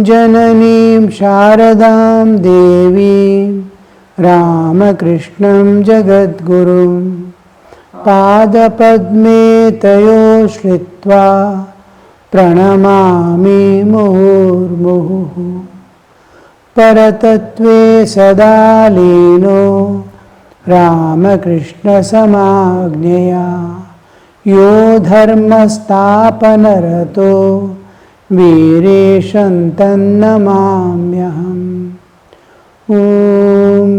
जननीं शारदां देवीं रामकृष्णं जगद्गुरुं पादपद्मे तयो श्रित्वा प्रणमामि मुहुर्मुहुः। परतत्त्वे सदा लीनो रामकृष्णसमाज्ञया यो धर्मस्थापनरतो वीरेशं तन्नमाम्यहम्। ॐ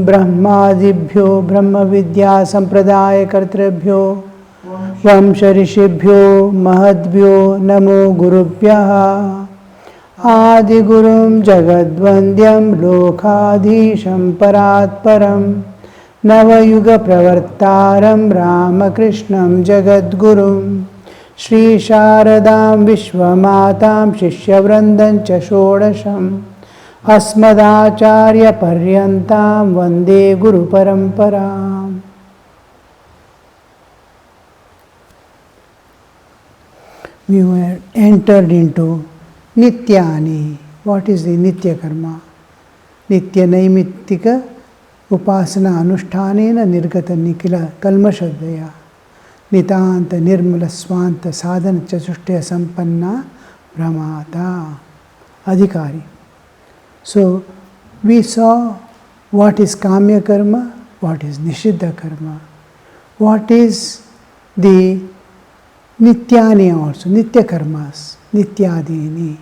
ब्रह्मादिभ्यो ब्रह्मविद्यासम्प्रदायकर्तृभ्यो वंशऋषिभ्यो महद्भ्यो नमो गुरुभ्यः। आदिगुरुं जगद्वन्द्यं लोकाधीशं परात्परं नवयुगप्रवर्तारं रामकृष्णं जगद्गुरुं श्रीशारदां विश्वमातां शिष्यवृन्दं च षोडशम् अस्मदाचार्यपर्यन्तां वन्दे गुरुपरम्पराम्। We were entered into Nityani. What is the Nitya karma? Nitya Naimittika Upasana Anushthanena Nirgata Nikila Kalmashadaya Nitanta Nirmala Swanta Sadhana Chatushtaya Sampanna Brahmata Adhikari. So we saw what is Kamya karma, what is Nishiddha karma, what is the Nityani also, Nitya karmas, Nityadini.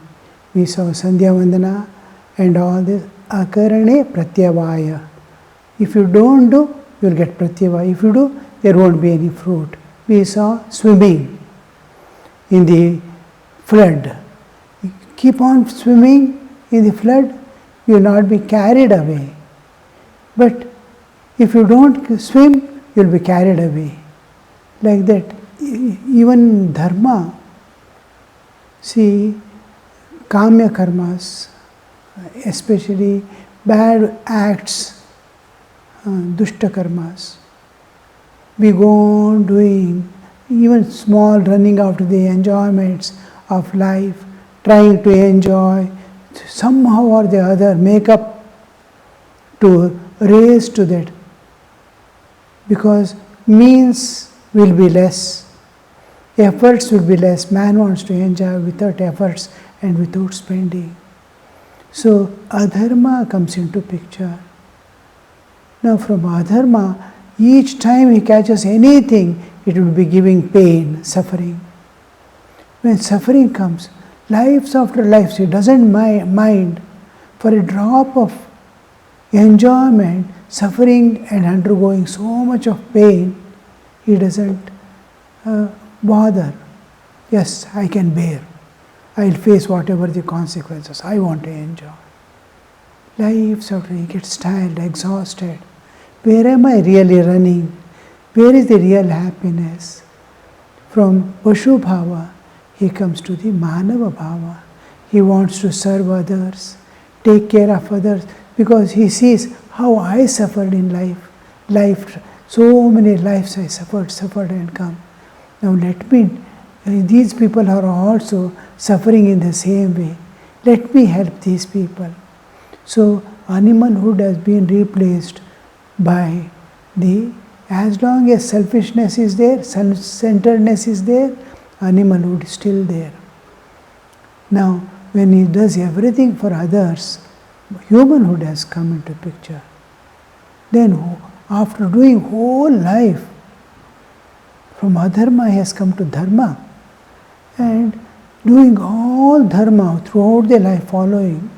We saw Sandhya Vandana and all this. Akarane Pratyavaya. If you don't do, you will get Pratyavaya. If you do, there won't be any fruit. We saw swimming in the flood. You keep on swimming in the flood, you will not be carried away. But if you don't swim, you will be carried away. Like that. Even dharma, see, kamya karmas, especially bad acts, dushta karmas, we go on doing even small running after the enjoyments of life, trying to enjoy, somehow or the other make up to raise to that, because means will be less. Efforts will be less. Man wants to enjoy without efforts and without spending. So adharma comes into picture. Now from adharma, each time he catches anything, it will be giving pain, suffering. When suffering comes, lives after lives, he doesn't mind for a drop of enjoyment, suffering and undergoing so much of pain, he doesn't bother. Yes, I can bear. I will face whatever the consequences. I want to enjoy. Life after he gets tired, exhausted. Where am I really running? Where is the real happiness? From Pashu Bhava, he comes to the Manava Bhava. He wants to serve others, take care of others, because he sees how I suffered in life. So many lives I suffered and come. Now these people are also suffering in the same way. Let me help these people. So animalhood has been replaced by as long as selfishness is there, self-centeredness is there, animalhood is still there. Now when he does everything for others, humanhood has come into picture. Then after doing whole life, from adharma he has come to dharma, and doing all dharma throughout the life following,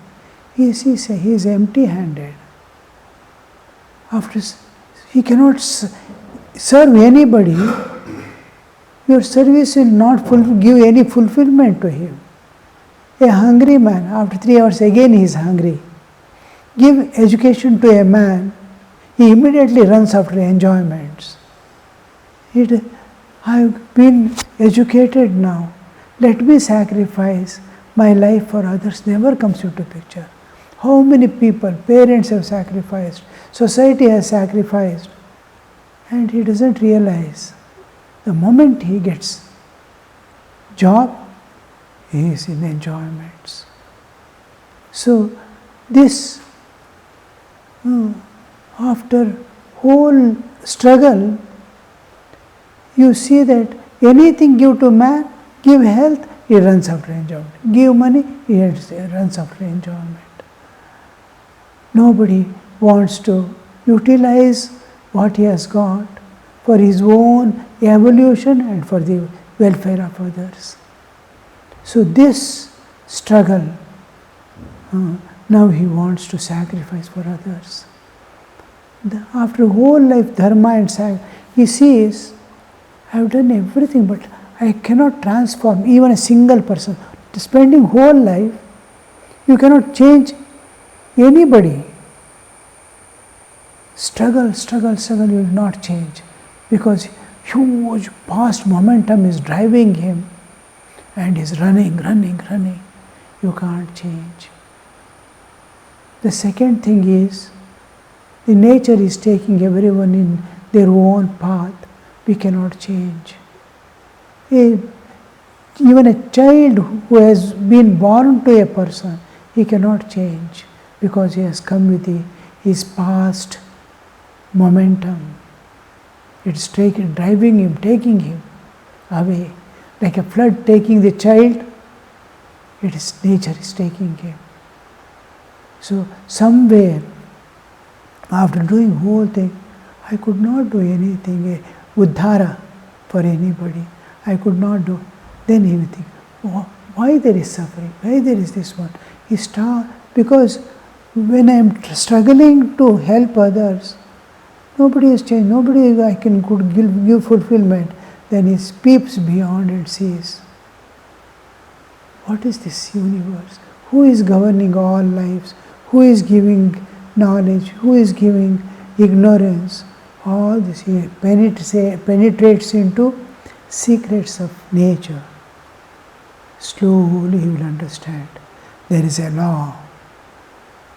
he is empty-handed. After he cannot serve anybody, your service will not give any fulfillment to him. A hungry man, after 3 hours again he is hungry. Give education to a man, he immediately runs after enjoyments. I've been educated now. Let me sacrifice my life for others. Never comes into picture. How many people, parents have sacrificed, society has sacrificed, and he doesn't realize. The moment he gets job, he is in enjoyments. So this, after whole struggle, you see that anything give to man, give health, he runs after enjoyment. Give money, he runs after enjoyment. Nobody wants to utilize what he has got for his own evolution and for the welfare of others. So this struggle, now he wants to sacrifice for others. After whole life dharma and he sees, I have done everything, but I cannot transform even a single person. Spending whole life, you cannot change anybody. Struggle, you will not change, because huge past momentum is driving him and is running. You can't change. The second thing is, the nature is taking everyone in their own path. We cannot change. Even a child who has been born to a person, he cannot change, because he has come with his past momentum. It's driving him, taking him away. Like a flood taking the child, nature is taking him. So somewhere, after doing whole thing, I could not do anything, uddhara for anybody. I could not do. Then he will think, why there is suffering? Why there is this one? Because when I am struggling to help others, nobody has changed. Nobody I can could give fulfillment. Then he peeps beyond and sees, what is this universe? Who is governing all lives? Who is giving knowledge? Who is giving ignorance? All this he penetrates into secrets of nature. Slowly he will understand there is a law.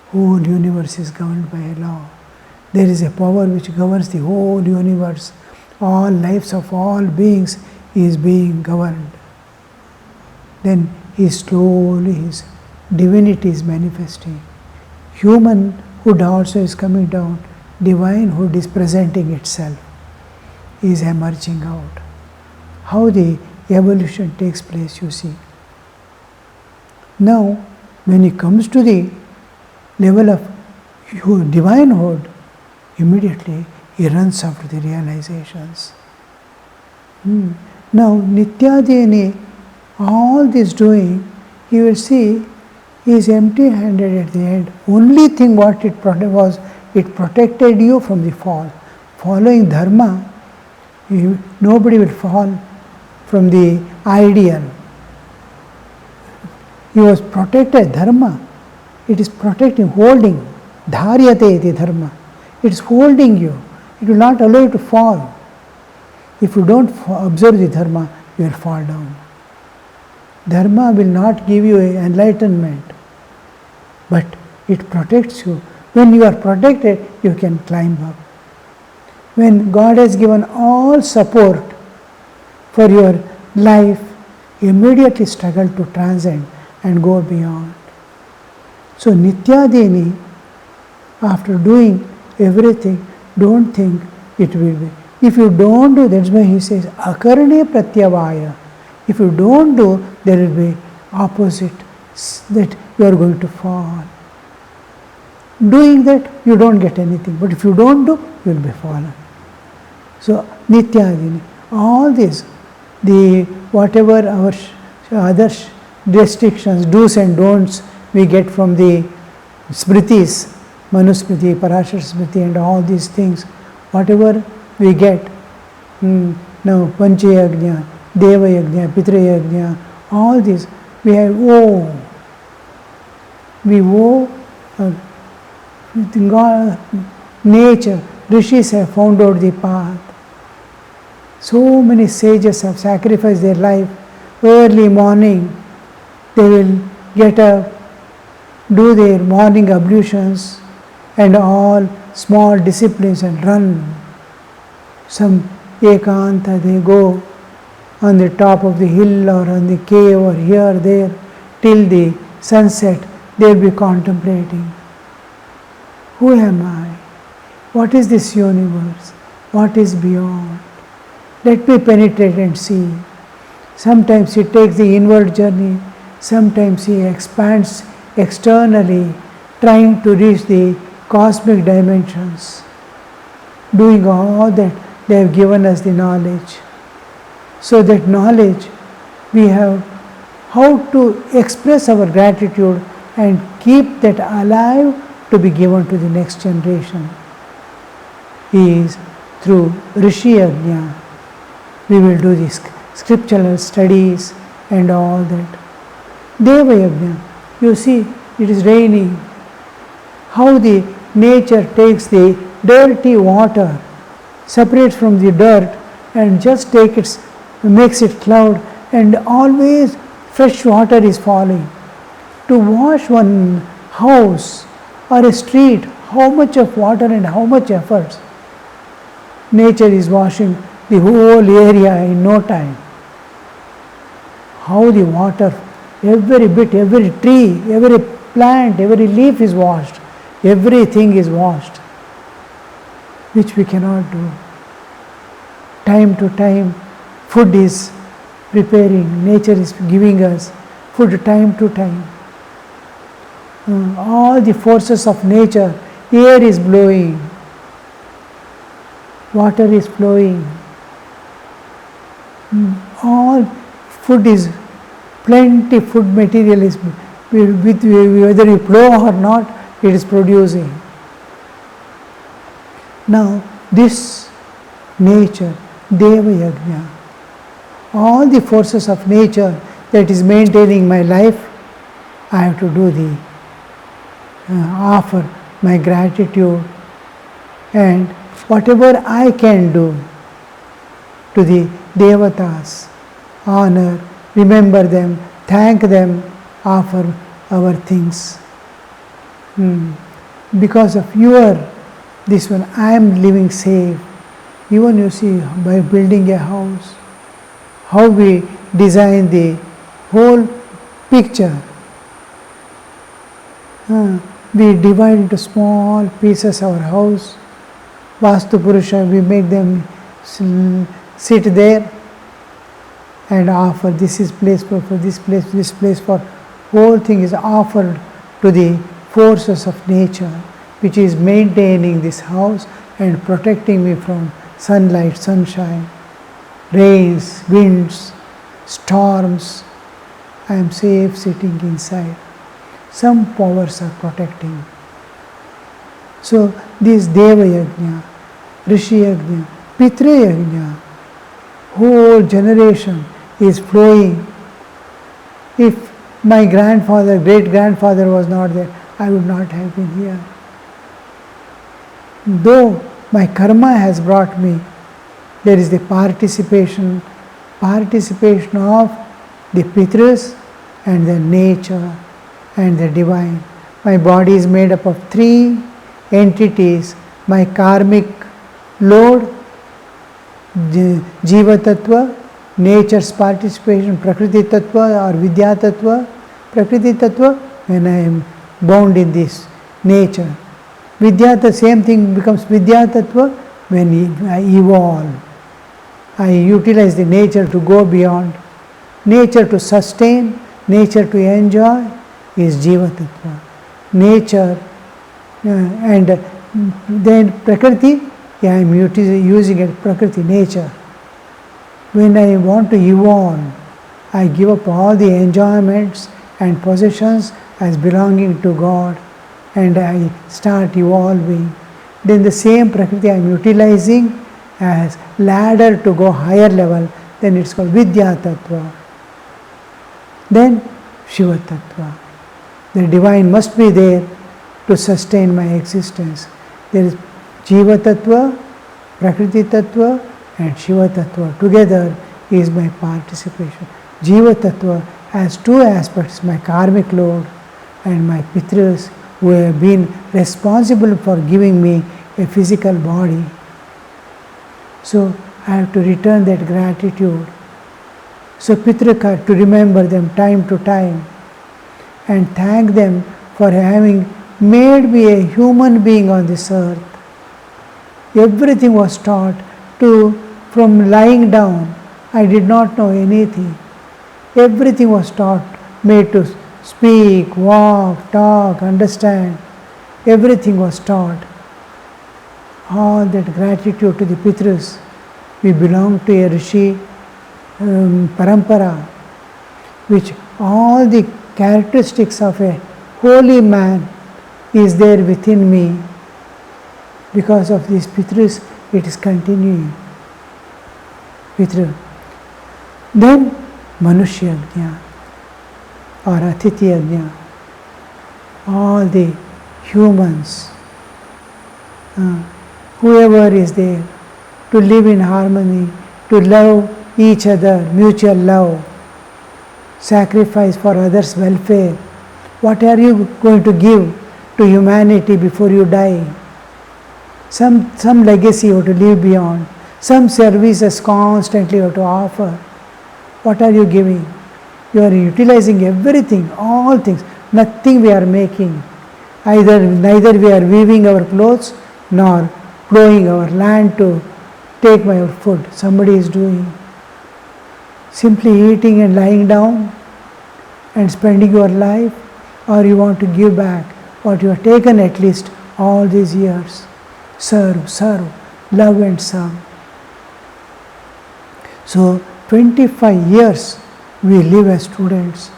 Whole universe is governed by a law. There is a power which governs the whole universe. All lives of all beings is being governed. Then his divinity is manifesting. Humanhood also is coming down. Divinehood is presenting itself, is emerging out. How the evolution takes place, you see. Now, when he comes to the level of divinehood, immediately he runs after the realizations. Now, Nityadini, all this doing, he will see he is empty-handed at the end. Only thing what it was, it protected you from the fall. Following dharma, nobody will fall from the ideal. He was protected, dharma. It is protecting, holding. Dharyate iti dharma. It is holding you. It will not allow you to fall. If you don't observe the dharma, you will fall down. Dharma will not give you enlightenment, but it protects you. When you are protected, you can climb up. When God has given all support for your life, you immediately struggle to transcend and go beyond. So Nityadini, after doing everything, don't think it will be. If you don't do, that's why he says, akarne pratyavaya. If you don't do, there will be opposite, that you are going to fall. Doing that, you don't get anything. But if you don't do, you will be fallen. So Nityadini, all this, whatever our other restrictions, do's and don'ts we get from the smritis, Manusmriti, Parashar Smriti and all these things, whatever we get, now Panchayagnya, Devayagnya, Pitrayagnya, all this, we owe God, nature, rishis have found out the path. So many sages have sacrificed their life. Early morning, they will get up, do their morning ablutions and all small disciplines and run. Some ekanta, they go on the top of the hill or on the cave or here, there, till the sunset, they will be contemplating. Who am I? What is this universe? What is beyond? Let me penetrate and see. Sometimes he takes the inward journey, sometimes he expands externally, trying to reach the cosmic dimensions, doing all that they have given us the knowledge. So that knowledge, we have how to express our gratitude and keep that alive to be given to the next generation is through Rishi Yajna. We will do this scriptural studies and all that. Deva Yajna, you see, it is raining. How the nature takes the dirty water, separates from the dirt and just makes it cloud, and always fresh water is falling. To wash one house or a street, how much of water and how much effort. Nature is washing the whole area in no time. How the water, every bit, every tree, every plant, every leaf is washed. Everything is washed, which we cannot do. Time to time, food is preparing, nature is giving us food time to time. All the forces of nature, air is blowing, water is flowing, all food is, plenty food material is, whether you plow or not, it is producing. Now this nature, Deva Yajna, all the forces of nature that is maintaining my life, I have to do the offer my gratitude and whatever I can do to the Devatas, honor, remember them, thank them, offer our things. Because of this one, I am living safe. Even you see, by building a house, how we design the whole picture. We divide into small pieces our house. Vastu Purusha, we make them sit there and offer. This is place for this place for. Whole thing is offered to the forces of nature, which is maintaining this house and protecting me from sunlight, sunshine, rains, winds, storms. I am safe sitting inside. Some powers are protecting. So this Deva Yajna, Rishi Yajna, Pitra Yajna, whole generation is flowing. If my grandfather, great grandfather was not there, I would not have been here. Though my karma has brought me, there is the participation of the Pitras and the nature and the divine. My body is made up of three entities: my karmic load, Jiva Tattva, nature's participation, Prakriti Tattva or Vidya Tattva. Prakriti Tattva, when I am bound in this nature. Vidya, the same thing becomes Vidya Tattva when I evolve. I utilize the nature to go beyond. Nature to sustain, nature to enjoy is Jiva Tattva. Nature and then Prakriti, I am using it, Prakriti, nature. When I want to evolve, I give up all the enjoyments and possessions as belonging to God and I start evolving. Then the same Prakriti I am utilizing as ladder to go higher level, then it's called Vidya Tattva. Then Shiva Tattva. The divine must be there to sustain my existence. There is Jiva Tattva, Prakriti Tattva and Shiva Tattva. Together is my participation. Jiva Tattva has two aspects, my karmic load and my Pitras who have been responsible for giving me a physical body. So I have to return that gratitude So Pitraka, to remember them time to time and thank them for having made me a human being on this earth. Everything was taught from lying down. I did not know anything. Everything was taught, made to speak, walk, talk, understand. Everything was taught. All that gratitude to the Pitras. We belong to a Rishi parampara, which all the characteristics of a holy man is there within me. Because of these Pitras, it is continuing. Pitra. Then Manushya Ajna or Atiti Ajna. All the humans, whoever is there, to live in harmony, to love each other, mutual love, sacrifice for others' welfare. What are you going to give to humanity before you die? Some legacy you have to leave beyond. Some services constantly you have to offer. What are you giving? You are utilizing everything, all things. Nothing we are making. Neither we are weaving our clothes nor plowing our land to take our food. Somebody is doing. Simply eating and lying down and spending your life, or you want to give back what you have taken at least all these years. Serve, love and serve. So 25 years we live as students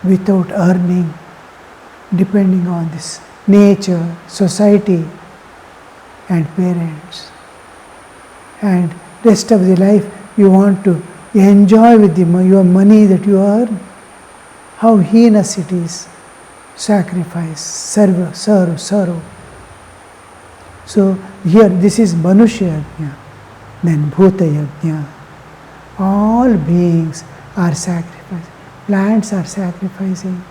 without earning, depending on this nature, society and parents. And rest of the life you want to enjoy with your money that you earn. How heinous it is. Sacrifice, serve. So here this is Manushya Yajna, then Bhuta Yajna. All beings are sacrificing. Plants are sacrificing,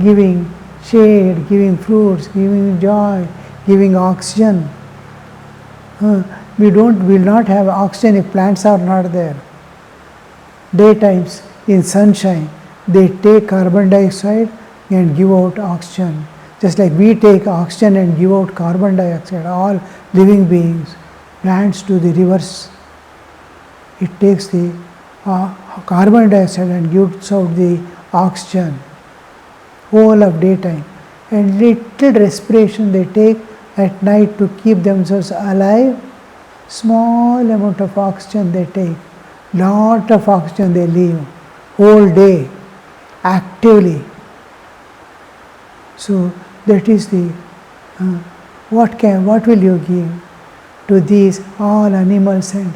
giving shade, giving fruits, giving joy, giving oxygen. We will not have oxygen if plants are not there. Daytimes in sunshine, they take carbon dioxide and give out oxygen. Just like we take oxygen and give out carbon dioxide, all living beings. Plants do the reverse. It takes the carbon dioxide and gives out the oxygen whole of daytime, and little respiration they take at night to keep themselves alive. Small amount of oxygen they take, lot of oxygen they leave whole day actively. So that is the what will you give to these all animals and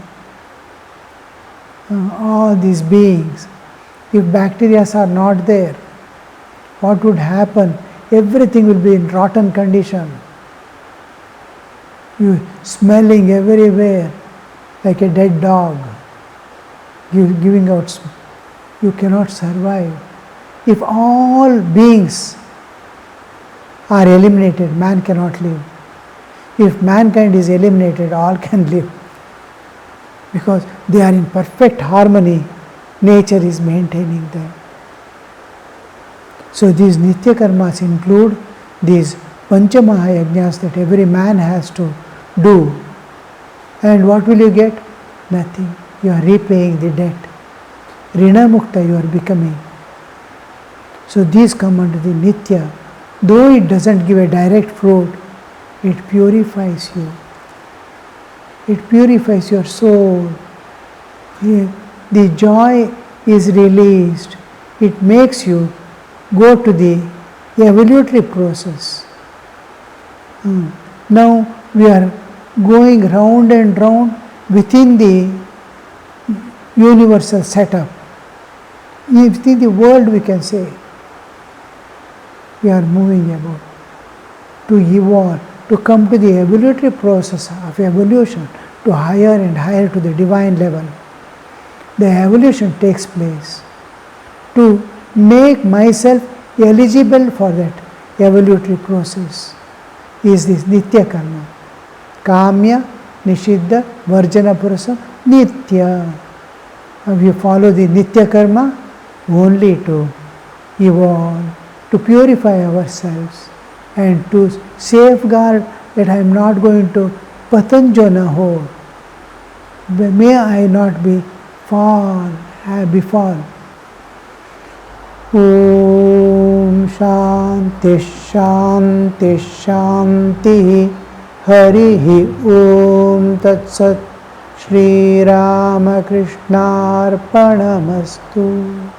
all these beings? If bacteria are not there, what would happen? Everything will be in rotten condition. You smelling everywhere like a dead dog, giving out. You cannot survive. If all beings are eliminated, man cannot live. If mankind is eliminated, all can live. Because they are in perfect harmony, nature is maintaining them. So these Nitya Karmas include these Pancha Mahayajnas that every man has to do. And what will you get? Nothing. You are repaying the debt. Rina Mukta you are becoming. So these come under the Nitya. Though it doesn't give a direct fruit, it purifies you. It purifies your soul. The joy is released. It makes you go to the evolutionary process. Now we are going round and round within the universal setup. Within the world, we can say, we are moving about to evolve, to come to the evolutionary process of evolution, to higher and higher to the divine level. The evolution takes place to make myself eligible for that evolutionary process is this Nitya Karma. Kamya, Nishiddha, Varjana Purasa, Nitya. We follow the Nitya Karma only to evolve, to purify ourselves, and to safeguard that I am not going to Patanjana hole. May I not be befall. Om Shanti Shanti Shanti Harihi Om Tat Sat Shri Ramakrishna Arpanamastu.